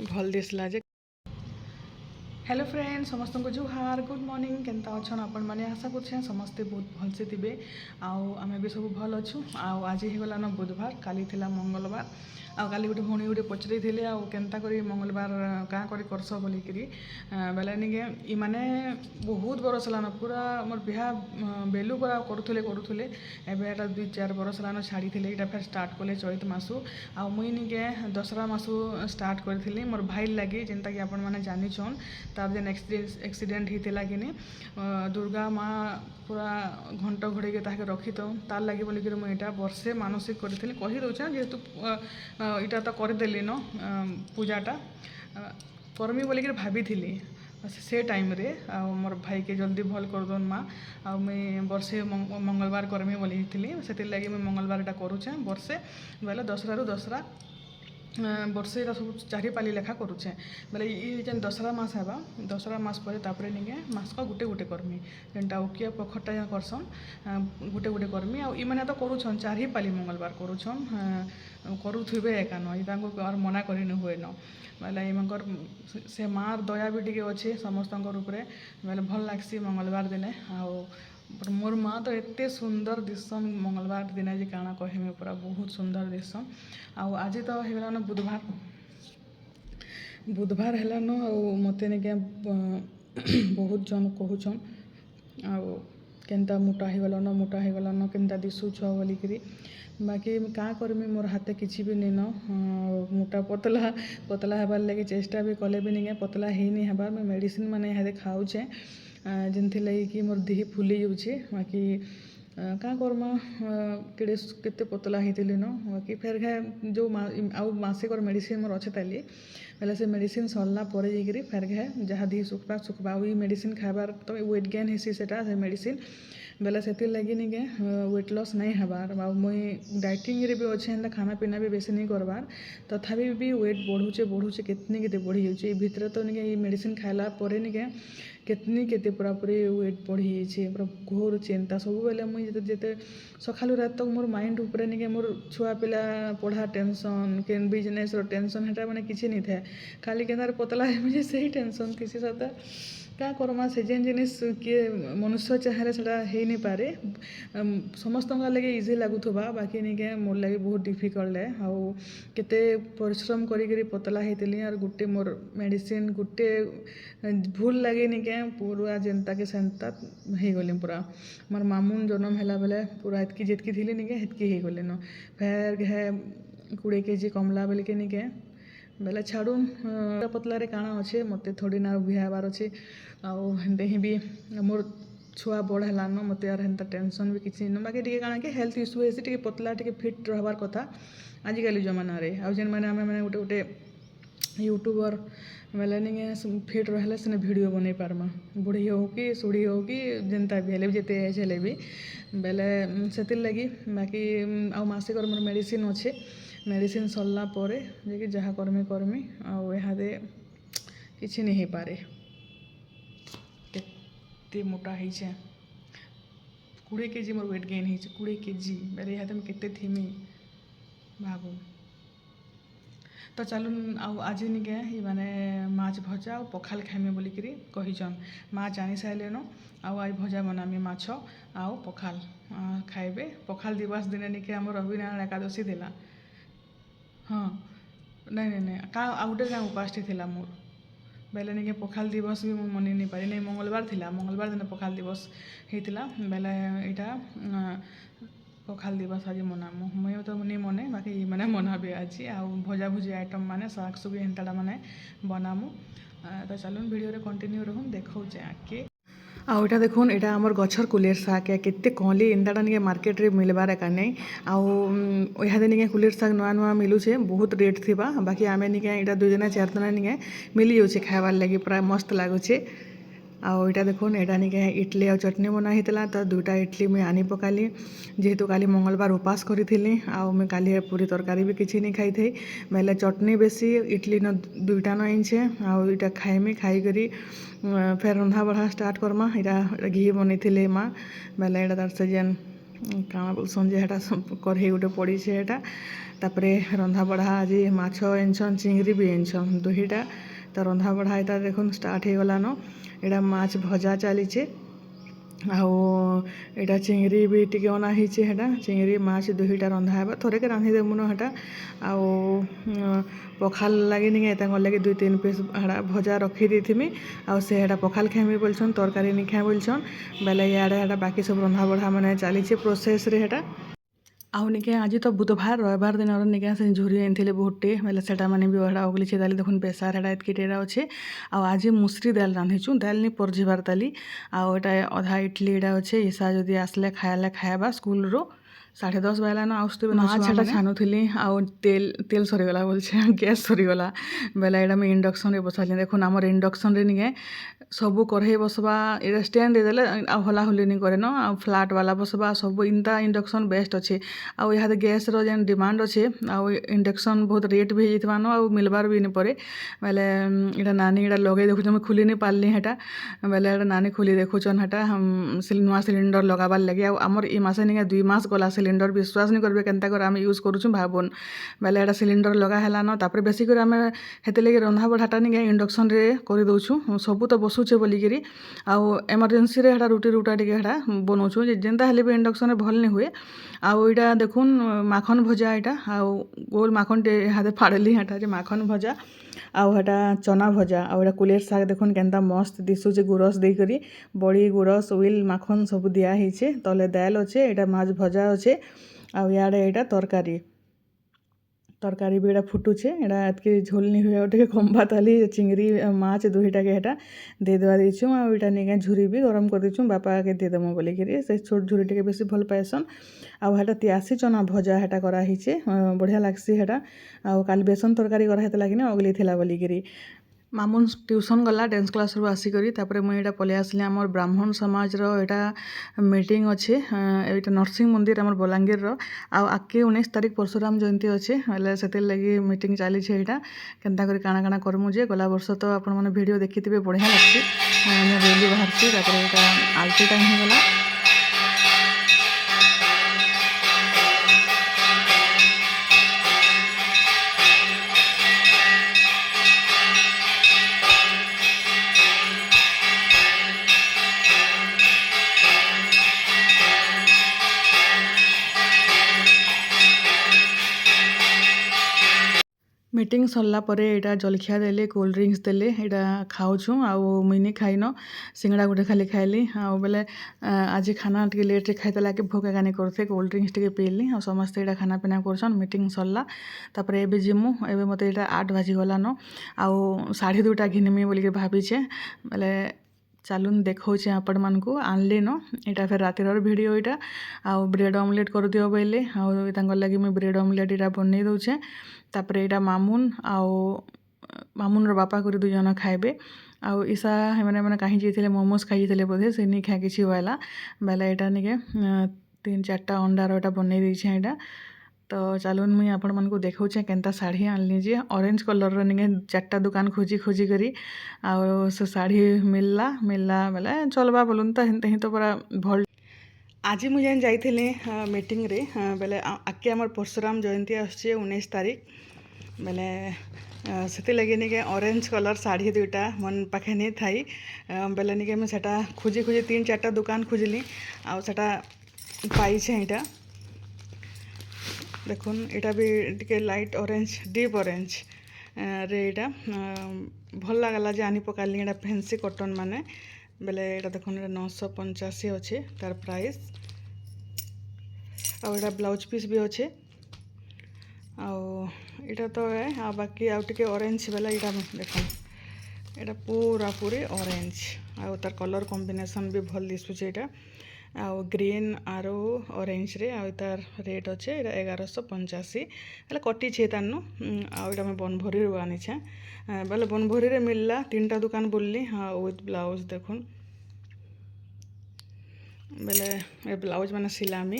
भल दिसला जे। Hello friend समस्त को जुहार गुड मॉर्निंग केनता अच्छन आपण मैंने आशा कर समस्ते बहुत भलसे थे आमे भी सब भल अच्छु। आज होगलान बुधवार काली थिला मंगलवार काली गोटे भौणी गोटे पचरे थे केनता करी मंगलवार क्या कर करस बोलिकी बेले निके इमाने बहुत बरस लान पूरा मोर बिहा बेलू पूरा करुले करुले एवं 2-4 बरस लान छाड़ी थे यहाँ फिर स्टार्ट कले चैत मासु आ मुई निके दशहरा मासु स्टार्ट करी मोर भाई लगे जेनता कि आपण मैंने जानिछन तार जेन एक्सीडेंट होता कि दुर्गा माँ पूरा घंट घोड़े ताके रखी तो तार लगे बोलिक मुझे वर्षे मानसिक करी कहीदे जेहेतु इटा तो करदेली न पूजाटा करमी बोलिक भाभी से टाइम रे मोर भाई के जल्दी भल करदन माँ आ मुई वर्षे मंगलवार करमी बोली से लगे मुझे मंगलवार करुचे वर्षे बोले दशहरा रु दशहरा वर्षे सब 4 पाली लेखा करुचे बोले ये जेन दशहरा मास है दशहरा मास पर तापर निके मास को गुटे गुटे करमी जेनटा उकिया पखटा करसन गुटे गुटे करमी आ इमाने तो करुछन 4 पाली मंगलवार करुछन करुथे एका न और मना कर हुए न बोले इमकर से मार दया भी टे अच्छे समस्त उपरे बोले भल लगसी मंगलवार दिने मोर माँ तो एते सुंदर दिसन मंगलवार दिन जे काଣା कहमी पूरा बहुत सुंदर दिसन आज तो होगलान बुधवार बुधवार हेलान मते निके बहुत जन कहूछन केनता मोटा होगलान केनता दिशुछ बोलिकी बाकी क्या करमी मोर हाथे किसी भी नहीं न मोटा पतला पतला हेबार लगे चेष्टा भी कले भी नहीं पतला ही नहीं हेबार मैं मेडिसिन माने इहादे खाऊचे जिनथि लगी कि मोर देह फुली जाऊे बाकी क्या करमा केते पतला होती न बाकी फेर घे जो आउ मासिक मेडिसिन मोर अच्छे ताली बेले से मेडिसिन सरला जाकि फेर घे जहाँ देह सुखबा सुखबा मेडिसिन खाबार तो वेट गेन हेसी से मेडिसिन बेले से लगी निके वेट लॉस नहीं हबार मुई डाइटिंग रे भी अच्छे एंता खाना पीना भी बेसी नहीं करबार तथापि भी वेट बढ़ुचे केतनी केते बढ़ी जाऊे भितर तो निके मेडिसिन खाइला परे निके केतनी केते पूरा पूरी वेट बढ़ी जाइए पूरा घोर चिंता सब बेले मुझे जिते सकालू रात तक मोर माइंड उपरे निके मोर छुआ पिला पढ़ा टेंशन के बिजनेस रो टेंशन हेटा माने किसी नहीं था खाली केनार पतला है मुझे सही टेंशन किसी साथ क्या करमा से जेन जिनिस किए मनुष्य चाहे से हो नहीं पारे समस्त लगे इजी लगुवा बाकी निके मोर लगे बहुत डिफिकल्ट है आउ केते परिश्रम करी पतला होती और गोटे मोर मेडिसिन गोटे भूल लगे निके पूरा जेनता के सेंता हो गली पूरा मोर मामून जन्म है बेले पूरा एतकी जितकी थी निके हेतकी हो गले न फेर घे 20 kg कमला बोल के निके बेले छाड़ून पतला रे काଣା अच्छे मत थोड़ी ना बिहार अच्छे आते ही भी मोर छुआ बड़ है मत यार हेन्ता टेंशन भी किसी न बाकी टे काଣା कि हेल्थ इश्यू है टे पतला टे फिट रहार कथा आजिकल जमाना रे आ जेन मैंने आम मैंने गोटे गोटे यूट्यूबर बेले नहीं फिट रहा से वीडियो बन पार्मा बुढ़ी हो कि सुढ़ी हो कि जेनता भी हेले जिते एज हेले भी बेले से लगी बाकी आसिक मोर मेडिसिन अच्छे मेडिसिन सरला परे जे जहाँ करमी आदे किसी नहीं हो पारे केते मोटा है 20 kg मोर वेट गेन है 20 kg बेले यहाँ केते थीमी भागो तो चलू आज निके माने माछ भजा और पखाल खाइमे बोलिकी कहीचन माँ जानी सारे न आज भजा बनामी माछ आउ पखाल खाइबे पखाल दिवस दिन निके आम रविनारायण एकादशी थिला हाँ नहीं का आउटे क्या उपास थिला मोर बेले निके पखाल दिवस भी मनी नहीं पारी नहीं मंगलवार दिन पखाल दिवस होता बेले यहाँ पखाल दिवस आज मनामु मुझे तो नहीं मने बाकी मैंने मनाबी आज आ भजा भुजी आइटम माने शाग सुगी हेन्ता माने बनामु तो चलून वीडियो रे कंटिन्यू रहूँ देखौचे आके आउटा देखुन एटा आमर गछर कुलेर शाग है केते कहली इंदाटा निके मार्केट रे मिलबार एका नहीं आउ इहादे निके कुलेर शाग नुआ नुआ मिलुछे बहुत रेट थिबा बाकी आमे निके एटा 2 दिन 4 दिन निके मिली जाउछे खाइबार लगी पूरा मस्त लागुछे आउ इटा देखुन एटा निके इडली और चटनी बना होता तो 2टा इडली मुझे आनी पकाली जेहेतु काली मंगलवार उपास करी आउ मैं काली पूरी तरकारी भी किसी नहीं खाई थी बेले चटनी बेसी इडली न 2टा न आइछे आउ इटा खाइमी खाई करी फिर रंधा बढ़ा स्टार्ट करमा इटा घी बनी माँ बेले इटा तार से जेन କାଣା ବୋଲସନ୍ ଯେ ହେଟା କରେଇ ଗୋଟେ ପଡ଼ିଛେ ହେଟା। ତାପରେ ରନ୍ଧା ବଢ଼ା ଆଜି ମାଛ ଏନଛନ୍ ଚିଙ୍ଗରି ବି ଏନଛନ୍ ଦୁହିଟା। ତ ରନ୍ଧା ବଢ଼ା ଏଇଟା ଦେଖୁନ୍ ଷ୍ଟାର୍ଟ ହେଇଗଲାନ। ଏଇଟା ମାଛ ଭଜା ଚାଲିଛେ ଆଉ ଏଇଟା ଚିଙ୍ଗରି ବି ଟିକେ ଅନା ହେଇଛେ ହେଟା ଚିଙ୍ଗରି ମାଛ ଦୁହିଟା ରନ୍ଧା ହେବା ଥରେକେ ରାନ୍ଧିଦେମୁନ ହେଟା। ଆଉ ପଖାଲ ଲାଗି ନିକେ ତାଙ୍କର ଲାଗି 2-3 ପିସ୍ ହେଟା ଭଜା ରଖି ଦେଇଥିମି। ଆଉ ସେ ହେଟା ପଖାଲ ଖାଇମି ବୋଲଛନ୍ ତରକାରୀ ନି ଖାଏ ବୋଲଛନ୍ ବେଲେ ଇଆଡ଼େ ହେଟା ବାକି ସବୁ ରନ୍ଧା ବଢ଼ା ମାନେ ଚାଲିଛେ ପ୍ରୋସେସ୍ରେ ହେଟା। ଆଉ ନିକେ ଆଜି ତ ବୁଧବାର ରବିବାର ଦିନର ନିକେ ସେ ଝୁରି ଆଣିଥିଲେ ବହୁତଟେ ବେଲେ ସେଟା ମାନେ ବି ହେଟା ଅଗଲିଛେ ଦାଲି ଦେଖୁନ୍ ବେସାର ହେଟା ଏତ୍କିଟା ଅଛେ। ଆଉ ଆଜି ମୁସରି ଦାଲ ରାନ୍ଧିଛୁ ଦାଲ ନି ପରଯିବାର ତାଲି। ଆଉ ଏଟା ଅଧା ଇଟଲି ଏଟା ଅଛେ ଇସା ଯଦି ଆସିଲେ ଖାଇବା ସ୍କୁଲରୁ 10:30 ବାଜିଲାନ ଆସୁଥିବେ ମାଛ ହେଟା ଛାଣୁଥିଲି। ଆଉ ତେଲ ସରିଗଲା ବୋଲଛେ ଗ୍ୟାସ୍ ସରିଗଲା ବେଲେ ଏଇଟା ମୁଇଁ ଇଣ୍ଡକ୍ସନରେ ବସାଲି। ଦେଖୁନ୍ ଆମର ଇଣ୍ଡକ୍ସନରେ ନିକେ ସବୁ କରେଇ ବସବା ଏଇଟା ଷ୍ଟାଣ୍ଡ ଦେଇଦେଲେ ଆଉ ହଲା ହୁଲି ନି କରେନ। ଆଉ ଫ୍ଲାଟ୍ ବାଲା ବସବା ସବୁ ଇନ୍ତା ଇଣ୍ଡକ୍ସନ୍ ବେଷ୍ଟ ଅଛେ। ଆଉ ଇହାଦେ ଗ୍ୟାସ୍ର ଯେନ୍ ଡିମାଣ୍ଡ ଅଛେ ଆଉ ଇଣ୍ଡକ୍ସନ୍ ବହୁତ ରେଟ୍ ବି ହେଇଯାଇଥିବାନ ଆଉ ମିଲବାର ବି ନି ପରେ ବେଲେ ଏଇଟା ନାନୀ ଏଇଟା ଲଗେଇ ଦେଖୁଛନ୍ ମୁଇଁ ଖୁଲି ନି ପାରିଲି ହେଟା ବେଲେ ଏଇଟା ନାନୀ ଖୁଲି ଦେଖୁଛନ୍ ହେଟା ନୂଆ ସିଲିଣ୍ଡର ଲଗାବାର ଲାଗି। ଆଉ ଆମର ଇ ମାସେ ନିକେ 2 ମାସ ଗଲା ସିଲିଣ୍ଡର ବିଶ୍ୱାସ ନି କରିବେ କେନ୍ତା କରି ଆମେ ୟୁଜ୍ କରୁଛୁଁ ଭାବୁନ୍। ବେଲେ ଏଇଟା ସିଲିଣ୍ଡର ଲଗା ହେଲାନ ତାପରେ ବେଶୀ କରି ଆମେ ହେଥିଲାଗି ରନ୍ଧା ବଢ଼ାଟା ନିକେ ଇଣ୍ଡକ୍ସନରେ କରିଦଉଛୁଁ ସବୁ ତ ବସୁଛେ ବୋଲିକିରି। ଆଉ ଏମରଜେନ୍ସିରେ ହେଟା ରୁଟି ରୁଟା ଟିକେ ହେଟା ବନଉଛୁଁ ଯେନ୍ତା ହେଲେ ବି ଇଣ୍ଡକ୍ସନରେ ଭଲ୍ ନି ହୁଏ। ଆଉ ଏଇଟା ଦେଖୁନ୍ ମାଖନ ଭଜା ଏଇଟା ଆଉ ଗୋଲ ମାଖନଟେ ହାତେ ଫାଡ଼ଲି ହେଟା ଯେ ମାଖନ ଭଜା। ଆଉ ହେଟା ଚନା ଭଜା ଆଉ ଏଇଟା କୁଲେର ଶାଗ ଦେଖୁନ୍ କେନ୍ତା ମସ୍ତ ଦିଶୁଛେ ଗୁରସ୍ ଦେଇକରି ବଡ଼ି ଗୁରସ୍ ଉଇଲ୍ ମାଖନ ସବୁ ଦିଆ ହେଇଛେ। ତଲେ ଦାଲ ଅଛେ ଏଇଟା ମାଛ ଭଜା ଅଛେ। ଆଉ ଇଆଡ଼େ ଏଇଟା ତରକାରୀ ବି ଏଇଟା ଫୁଟୁଛେ ଏଇଟା ଏତ୍କି ଝୋଲ ନି ହୁଏ ଆଉ ଟିକେ କମ୍ ଭାତ ହେଲି ଚିଙ୍ଗରି ମାଛ ଦୁହିଟାକେ ହେଟା ଦେଇଦବା ଦେଇଛୁଁ। ଆଉ ଏଇଟା ନିକେ ଝୁରି ବି ଗରମ କରିଦେଇଛୁଁ ବାପାକେ ଦେଇଦେମୁ ବୋଲିକିରି ସେ ଛୋଟ ଝୁରି ଟିକେ ବେଶୀ ଭଲ ପାଏସନ୍। ଆଉ ହେଟା ତିଆସି ଚନା ଭଜା ହେଟା କରାହେଇଛେ ବଢ଼ିଆ ଲାଗ୍ସି ହେଟା। ଆଉ କାଲି ବେସନ ତରକାରୀ କରାହେଇଥିଲା କିନି ଅଗଲି ଥିଲା ବୋଲିକିରି। ମାମୁନ ଟ୍ୟୁସନ୍ ଗଲା ଡ୍ୟାନ୍ସ କ୍ଲାସ୍ରୁ ଆସିକରି ତାପରେ ମୁଇଁ ଏଇଟା ପଲେଇ ଆସିଲି ଆମର ବ୍ରାହ୍ମଣ ସମାଜର ଏଇଟା ମିଟିଂ ଅଛେ। ଏଇଟା ନରସିଂହ ମନ୍ଦିର ଆମର ବଲାଙ୍ଗୀରର। ଆଉ ଆଗ୍କେ 19 ତାରିଖ ପରଶୁରାମ ଜୟନ୍ତୀ ଅଛେ ବେଲେ ସେଥିର୍ ଲାଗି ମିଟିଂ ଚାଲିଛେ ଏଇଟା କେନ୍ତା କରି କାଣା କରମୁ ଯେ ଗଲା ବର୍ଷ ତ ଆପଣମାନେ ଭିଡ଼ିଓ ଦେଖିଥିବେ ବଢ଼ିଆ ଲାଗ୍ସି ମୁଁ ରେଲି ବାହାରିଛି। ତାପରେ ଏଇଟା ଆଳତି ଟାଇମ୍ ହେଇଗଲା। ମିଟିଂ ସରିଲା ପରେ ଏଇଟା ଜଲଖିଆ ଦେଲେ କୋଲ୍ଡ ଡ୍ରିଙ୍କସ୍ ଦେଲେ ଏଇଟା ଖାଉଛୁଁ। ଆଉ ମୁଇଁ ନି ଖାଇନ ସିଙ୍ଗଡ଼ା ଗୋଟେ ଖାଲି ଖାଇଲି। ଆଉ ବେଲେ ଆଜି ଖାନା ଟିକେ ଲେଟ୍ରେ ଖାଇଦେଲା କି ଭୋକ ଏକା ନି କରୁଥାଏ କୋଲ୍ଡ ଡ୍ରିଙ୍କସ୍ ଟିକେ ପିଇଲି। ଆଉ ସମସ୍ତେ ଏଇଟା ଖାନା ପିନା କରୁଛନ୍ ମିଟିଂ ସରିଲା ତାପରେ ଏବେ ଯିମୁ ଏବେ ମୋତେ ଏଇଟା 8 ବାଜିଗଲାନ। ଆଉ 2:30 ଘିନିମି ବୋଲିକି ଭାବିଛେ ବେଲେ ଚାଲୁନ୍ ଦେଖଉଛେ ଆପଣମାନଙ୍କୁ ଆଣିଲିନ ଏଇଟା ଫେର୍ ରାତିର ଭିଡ଼ିଓ ଏଇଟା। ଆଉ ବ୍ରେଡ଼ ଅମଲେଟ୍ କରିଦିଅ ବୋଇଲେ ଆଉ ତାଙ୍କର ଲାଗି ମୁଇଁ ବ୍ରେଡ଼ ଅମଲେଟ୍ ଏଇଟା ବନେଇ ଦଉଛେ। ତାପରେ ଏଇଟା ମାମୁନର ବାପା କରି 2 ଜଣ ଖାଇବେ। ଆଉ ଇସା ଏମାନେ କାହିଁ ଯାଇଥିଲେ ମୋମୋସ୍ ଖାଇ ଯାଇଥିଲେ ବୋଧେ ସେ ନି ଖାଏ କିଛି ବୋଇଲା ବେଲେ ଏଇଟା ନିକେ 3-4ଟା ଅଣ୍ଡାର ଏଇଟା ବନେଇ ଦେଇଛେ ଏଇଟା। ତ ଚାଲୁନ୍ ମୁଇଁ ଆପଣମାନଙ୍କୁ ଦେଖଉଛେ କେନ୍ତା ଶାଢ଼ୀ ଆଣିଲି ଯେ ଅରେଞ୍ଜ କଲର୍ର ନିକେ 4ଟା ଦୁକାନ ଖୋଜି କରି ଆଉ ସେ ଶାଢ଼ୀ ମିଲଲା ବେଲେ ଚଲବା ବୋଲୁନ୍ ତ ହେନ୍ତେ ହିଁ ତ ପୁରା ଭଲ୍। ଆଜି ମୁଁ ଯେନ୍ ଯାଇଥିଲି ମିଟିଂରେ ବେଲେ ଆଗ୍କେ ଆମର ପରଶୁରାମ ଜୟନ୍ତୀ ଆସୁଛେ 19 ତାରିଖ ବେଲେ ସେଥିର୍ଲାଗି ନିକେ ଅରେଞ୍ଜ କଲର୍ ଶାଢ଼ୀ 2ଟା ମନ୍ ପାଖେ ନି ଥାଇ ବେଲେ ନିକେ ମୁଇଁ ସେଟା ଖୋଜି 3-4ଟା ଦୁକାନ ଖୋଜିଲି ଆଉ ସେଟା ପାଇଛେ। ଏଇଟା ଦେଖୁନ୍ ଏଇଟା ବି ଟିକେ ଲାଇଟ୍ ଅରେଞ୍ଜ ଡିପ୍ ଅରେଞ୍ଜ ରେ ଏଇଟା ଭଲ ଲାଗଲା ଯେ ଆନି ପକାଲି ଏଇଟା ଫେନ୍ସି କଟନ୍ ମାନେ ବେଲେ ଏଇଟା ଦେଖୁନ୍ ଏଇଟା 985 ଅଛେ ତାର ପ୍ରାଇସ୍। ଆଉ ଏଇଟା ବ୍ଲାଉଜ ପିସ୍ ବି ଅଛେ। ଆଉ ଏଇଟା ତ ଆଉ ବାକି ଆଉ ଟିକେ ଅରେଞ୍ଜ ବେଲେ ଏଇଟା ଦେଖୁନ୍ ଏଇଟା ପୁରାପୁରି ଅରେଞ୍ଜ ଆଉ ତାର କଲର୍ କମ୍ବିନେସନ୍ ବି ଭଲ୍ ଦିଶୁଛେ ଏଇଟା। ଆଉ ଗ୍ରୀନ୍ ଆରୁ ଅରେଞ୍ଜରେ ଆଉ ତାର ରେଟ୍ ଅଛେ ଏଇଟା 1185 ହେଲେ କଟିଛେ ତାରନୁ। ଆଉ ଏଇଟା ମୁଇଁ ବନଭରିରୁ ଆନିଛେ ବେଲେ ବନଭରିରେ ମିଲଲା 3ଟା ଦୁକାନ ବୁଲଲି ଆଉ ୱିଥ୍ ବ୍ଲାଉଜ ଦେଖୁନ୍ ବେଲେ ଏ ବ୍ଲାଉଜ ମାନେ ସିଲାମି।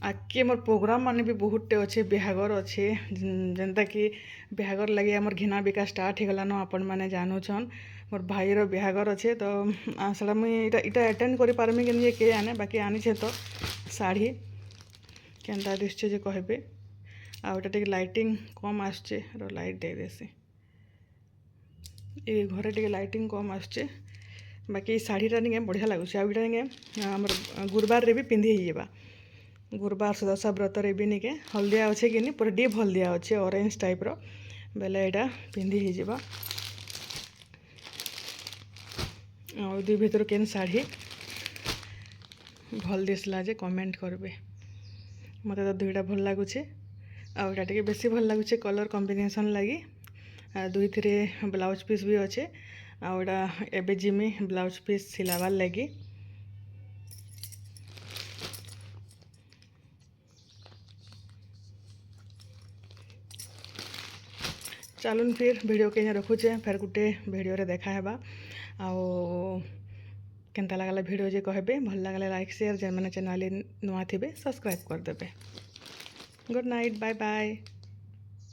ଆଗ୍କେ ମୋର୍ ପ୍ରୋଗ୍ରାମ୍ ମାନେ ବି ବହୁତଟେ ଅଛେ ବିହାଘର ଅଛେ ଯେନ୍ତା କି ବିହାଘର ଲାଗି ଆମର ଘିନା ବିକା ଷ୍ଟାର୍ଟ ହେଇଗଲାନ ଆପଣମାନେ ଜାନୁଛନ୍। ମୋର୍ ଭାଇର ବିହାଘର ଅଛେ ତ ସେଟା ମୁଇଁ ଏଇଟା ଆଟେଣ୍ଡ କରିପାରମି କି ନି କେ ଜାନେ ବାକି ଆନିଛେ ତ ଶାଢ଼ୀ କେନ୍ତା ଦିଶୁଛେ ଯେ କହିବେ। ଆଉ ଏଇଟା ଟିକେ ଲାଇଟିଂ କମ୍ ଆସୁଛେ, ଲାଇଟ୍ ଦେଇଦେସି। ଏ ଘରେ ଟିକେ ଲାଇଟିଂ କମ୍ ଆସୁଛେ, ବାକି ଏ ଶାଢ଼ୀଟା ନିକେ ବଢ଼ିଆ ଲାଗୁଛେ। ଆଉ ଏଇଟା ନିକେ ଆମର ଗୁରୁବାରରେ ବି ପିନ୍ଧି ହେଇଯିବା। ଗୁରୁବାର ସୁଦଶା ବ୍ରତରେ ବି ନିକେ ହଳଦିଆ ଅଛେ କି ନି, ପୁରା ଡିପ୍ ହଳଦିଆ ଅଛେ, ଅରେଞ୍ଜ ଟାଇପ୍ର, ବେଲେ ଏଇଟା ପିନ୍ଧି ହେଇଯିବା। ଆଉ ଦୁଇ ଭିତରୁ କେନ୍ ଶାଢ଼ୀ ଭଲ୍ ଦିଶଲା ଯେ କମେଣ୍ଟ କରିବେ। ମୋତେ ତ ଦୁଇଟା ଭଲ୍ ଲାଗୁଛେ, ଆଉ ଏଇଟା ଟିକେ ବେଶୀ ଭଲ୍ ଲାଗୁଛେ କଲର୍ କମ୍ବିନେସନ୍ ଲାଗି। ଦୁଇଥିରେ ବ୍ଲାଉଜ୍ ପିସ୍ ବି ଅଛେ। ଆଉ ଏଇଟା ଏବେ ଯିମି ବ୍ଲାଉଜ୍ ପିସ୍ ସିଲାବାର୍ ଲାଗି। ଚାଲୁନ୍ ଫିର୍ ଭିଡ଼ିଓ के रखुचे, फेर गुटे भिडियो देखा हेबा। ଆଉ କେନ୍ତା ଲାଗଲା ଭିଡ଼ିଓ ଯେ କହିବେ। ଭଲ୍ ଲାଗଲେ ଲାଇକ୍ ସେୟାର, ଯେନ୍ ମାନେ चैनल नुआ थिबे सब्सक्राइब करदेबे। Good night, bye bye.